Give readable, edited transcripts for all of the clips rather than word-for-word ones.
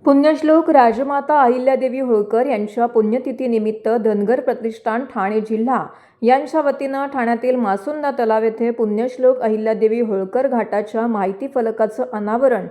पुण्यश्लोक राजमाता अहिल्यादेवी होळकर यांच्या पुण्यतिथीनिमित्त धनगर प्रतिष्ठान ठाणे जिल्हा यांच्या वतीनं ठाण्यातील मासुंदा तलाव येथे पुण्यश्लोक अहिल्यादेवी होळकर घाटाच्या माहिती फलकाचं अनावरण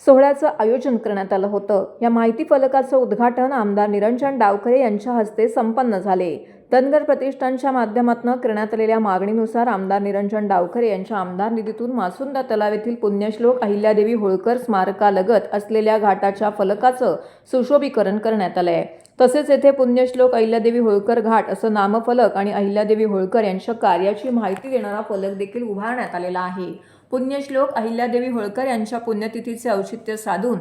सोहळ्याचं आयोजन करण्यात आलं होतं। या माहिती फलकाचं उद्घाटन आमदार निरंजन डावखरे यांच्या हस्ते संपन्न झाले। धनगर प्रतिष्ठानच्या माध्यमातून करण्यात आलेल्या मागणीनुसार आमदार निरंजन डावखरे यांच्या आमदार निधीतून मासुंदा तलाव येथील पुण्यश्लोक अहिल्यादेवी होळकर स्मारकालगत असलेल्या घाटाच्या फलकाचं सुशोभीकरण करण्यात आलं आहे। तसेच येथे पुण्यश्लोक अहिल्यादेवी होळकर घाट असं नामफलक आणि अहिल्यादेवी होळकर यांच्या कार्याची माहिती देणारा फलक देखील उभारण्यात आलेला आहे। पुण्यश्लोक अहिल्यादेवी होळकर यांच्या पुण्यतिथीचे औचित्य साधून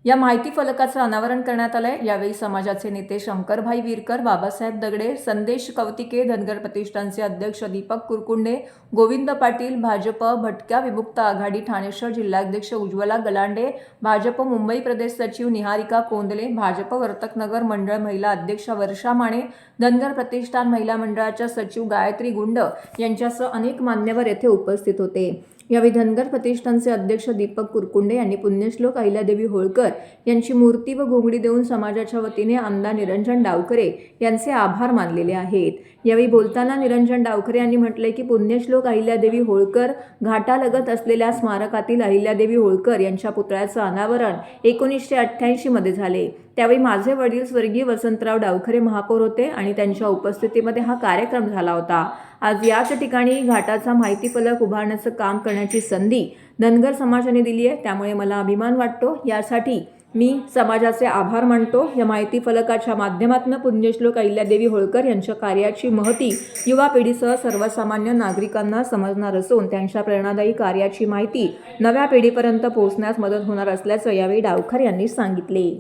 या माहिती फलकाचं अनावरण करण्यात आलंय। यावेळी समाजाचे नेते शंकरभाई विरकर, बाबासाहेब दगडे, संदेश कवतिके, धनगर प्रतिष्ठानचे अध्यक्ष दीपक कुरकुंडे, गोविंद पाटील, भाजप भटक्या विमुक्त आघाडी ठाणे शहर जिल्हाध्यक्ष उज्ज्वला गलांडे, भाजप मुंबई प्रदेश सचिव निहारिका कोंदले, भाजप वर्तकनगर मंडळ महिला अध्यक्षा वर्षा माने, धनगर प्रतिष्ठान महिला मंडळाच्या सचिव गायत्री गुंड यांच्यासह अनेक मान्यवर येथे उपस्थित होते। यावेळी धनगर प्रतिष्ठानचे अध्यक्ष दीपक कुरकुंडे यांनी पुण्यश्लोक अहिल्यादेवी होळकर यांची मूर्ती व घोंगडी देऊन समाजाच्या वतीने आमदार निरंजन डावखरे यांचे आभार मानलेले आहेत। यावेळी बोलताना निरंजन डावखरे यांनी म्हटले की पुण्यश्लोक अहिल्यादेवी होळकर घाटालगत असलेल्या स्मारकातील अहिल्यादेवी होळकर यांच्या पुतळ्याचं अनावरण 1988 मध्ये झाले। त्यावेळी माझे वडील स्वर्गीय वसंतराव डावखरे महापौर होते आणि त्यांच्या उपस्थितीमध्ये हा कार्यक्रम झाला होता। आज याच ठिकाणी घाटाचा माहिती फलक उभारण्याचं काम करण्याची संधी धनगर समाजाने दिली आहे, त्यामुळे मला अभिमान वाटतो। यासाठी मी समाजाचे आभार मानतो। या माहिती फलकाच्या माध्यमातून पुण्यश्लोक अहिल्यादेवी होळकर यांच्या कार्याची महती युवा पिढीसह सर्वसामान्य नागरिकांना समजणार असून त्यांच्या प्रेरणादायी कार्याची माहिती नव्या पिढीपर्यंत पोहोचण्यास मदत होणार असल्याचं यावेळी डावखरे यांनी सांगितले।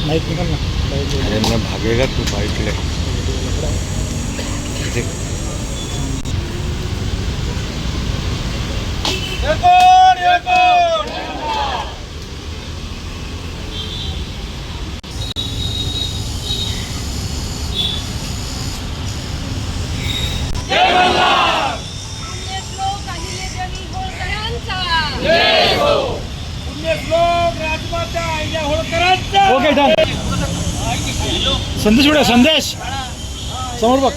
अरे मैं भागेगा तू बाइक ले। Okay done. संदेश उड्या संदेश समोर बघ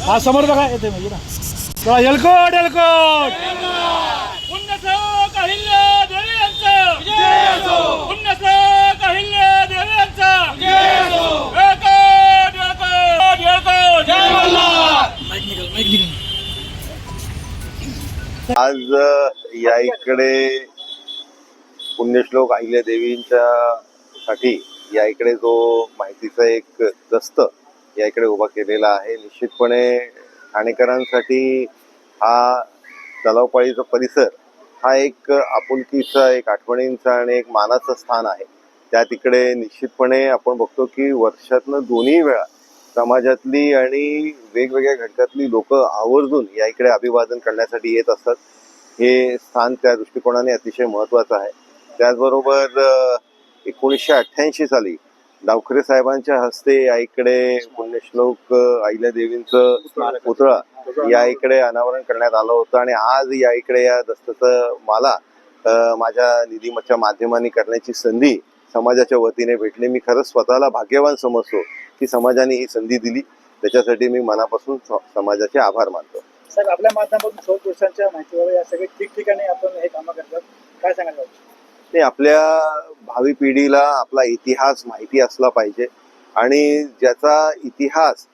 हा समोर बघा येते म्हणजे ना चला एलकोट एलकोट पुण्यश्लोक अहिल्यादेवी यांचा जय असो पुण्यश्लोक अहिल्यादेवी यांचा जय असो एलकोट एलकोट एलकोट जय मल्हार माईक निघाल आज या इकडे पुण्यश्लोक अहिल्यादेवींच्या साठी या इकडे जो माहितीचा एक दस्त या इकडे उभा केलेला आहे। निश्चितपणे ठाणेकरांसाठी हा तलावपाळीचा परिसर हा एक आपुलकीचा, एक आठवणींचा आणि एक मानाचं स्थान आहे। त्या तिकडे निश्चितपणे आपण बघतो की वर्षातनं दोन्ही वेळा समाजातली आणि वेगवेगळ्या घटकातली लोक आवर्जून या इकडे अभिवादन करण्यासाठी येत असतात। हे स्थान त्या दृष्टिकोनाने अतिशय महत्त्वाचं आहे। त्याचबरोबर 1988 साली डावखरे साहेबांच्या हस्ते या इकडे पुण्यश्लोक अहिल्यादेवींचं पुतळा या इकडे अनावरण करण्यात आलं होतं आणि आज या इकडे या दस्ताचं मला माझ्या निधीच्या माध्यमाने करण्याची संधी समाजाच्या वतीने भेटली। मी खरंच स्वतःला भाग्यवान समजतो की समाजाने ही संधी दिली, त्याच्यासाठी मी मनापासून समाजाचे आभार मानतो। साहेब, आपल्या माध्यमातून 100 वर्षांच्या माहितीवर या सगळे ठिकठिकाणी आपण हे कामं करतात, काय सांगायला ते आपल्या भावी पिढीला आपला इतिहास माहिती असला पाहिजे आणि ज्याचा इतिहास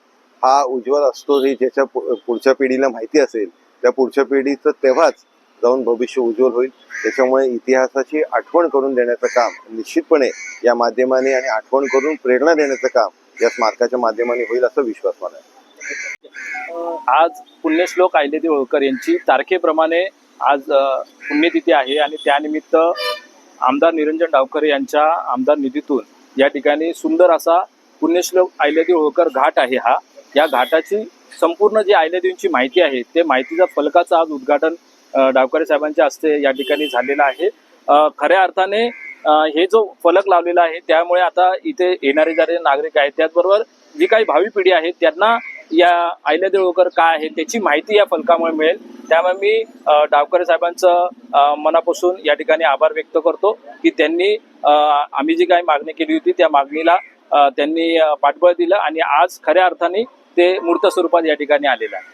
हा उज्ज्वल असतो, हे ज्याच्या पुढच्या पिढीला माहिती असेल त्या पुढच्या पिढीचं तेव्हाच जाऊन भविष्य उज्ज्वल होईल। त्याच्यामुळे इतिहासाची आठवण करून देण्याचं काम निश्चितपणे या माध्यमाने आणि आठवण करून प्रेरणा देण्याचं काम या स्मारकाच्या माध्यमाने होईल असा विश्वास मला आहे। आज पुण्यश्लोक अहिल्यादेवी होळकर यांची तारखेप्रमाणे आज पुण्यतिथी आहे आणि त्यानिमित्त आमदार निरंजन डावखरे यांच्या आमदार निधीतून या ठिकाणी सुंदर असा पुण्यश्लोक अहिल्यादेवी होळकर घाट आहे। हा या घाटाची संपूर्ण जी अहिल्यादेवींची माहिती आहे ते माहितीचा फलकाचं आज उद्घाटन डावखरे साहेबांच्या हस्ते या ठिकाणी झालेलं आहे। खऱ्या अर्थाने हे जो फलक लावलेला आहे त्यामुळे आता इथे येणारे जाणारे नागरिक आहेत, त्याचबरोबर जी काही भावी पिढी आहे त्यांना या अहिल्यादेवी होळकर काय आहे त्याची माहिती या फलकामुळे मिळेल. त्यामुळे मी डावकरे साहेबांचं मनापासून या ठिकाणी आभार व्यक्त करतो की त्यांनी आम्ही जी काही मागणी केली होती त्या मागणीला त्यांनी पाठबळ दिलं आणि आज खऱ्या अर्थाने ते मूर्त स्वरूपात या ठिकाणी आलेलं आहे.